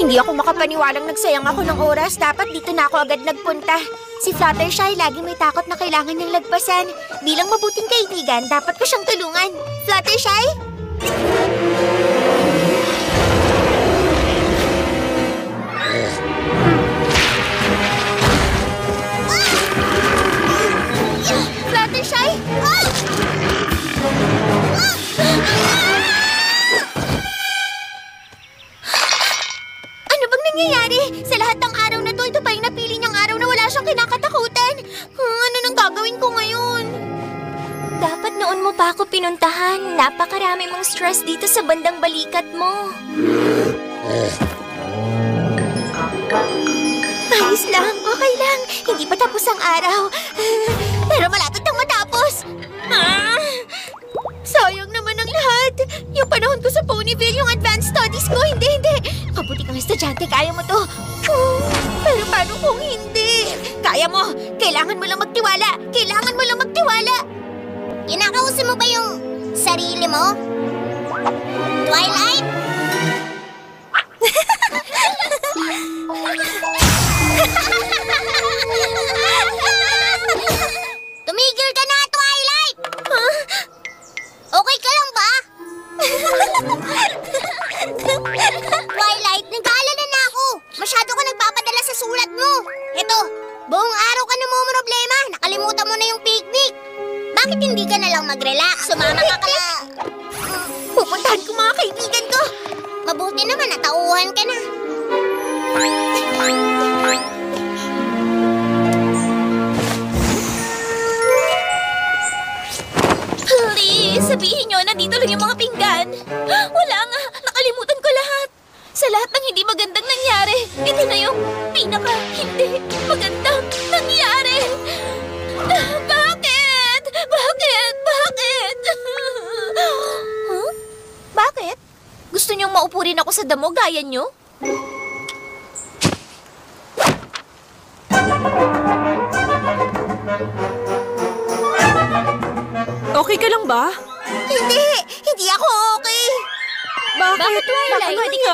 Hindi ako makapaniwalang nagsayang ako ng oras. Dapat dito na ako agad nagpunta. Si Fluttershy lagi may takot na kailangan niyang lagpasan. Bilang mabuting kaibigan, dapat ko siyang tulungan. Fluttershy? Fluttershy? Ano bang nangyayari? Sa lahat ng araw na to, ito pa yung napili niyang araw na wala siyang kinakatakutan. Ano nang gagawin ko ngayon? Dapat noon mo pa ako pinuntahan. Napakarami mong stress dito sa bandang balikat mo. Ayos lang, okay lang. Hindi pa tapos ang araw. Pero malapit nang matapos. Sayang naman ang lahat. Yung panahon ko sa Ponyville, yung advanced studies ko, hindi. Mabuti kang estudyante, kaya mo to. Pero paano kung hindi? Kaya mo. Kailangan mo lang magtiwala. Kinakausap mo ba yung sarili mo? Twilight? Tumigil ka na, Twilight! Huh? Okay ka lang ba? Twilight, nag-aalala na ako. Masyado ka nagpapadala sa sulat mo. Ito, buong araw ka namumroblema. Nakalimutan mo na yung picnic. Bakit hindi ka na lang mag-relax? Sumama ka kala. Pupuntahan ko mga kaibigan ko. Mabuti naman, natauhan ka na. Please, sabihin nyo, nandito lang yung mga pinggan. Wala nga, nakalimutan ko lahat. Sa lahat ng hindi magandang nangyari, ito na yung pinaka-hindi magandang nangyari. Bakit? Huh? Bakit? Gusto niyong maupo rin ako sa damo gaya niyo? Okay ka lang ba? Hindi ako okay. Bakit? Twilight? Bakit ka?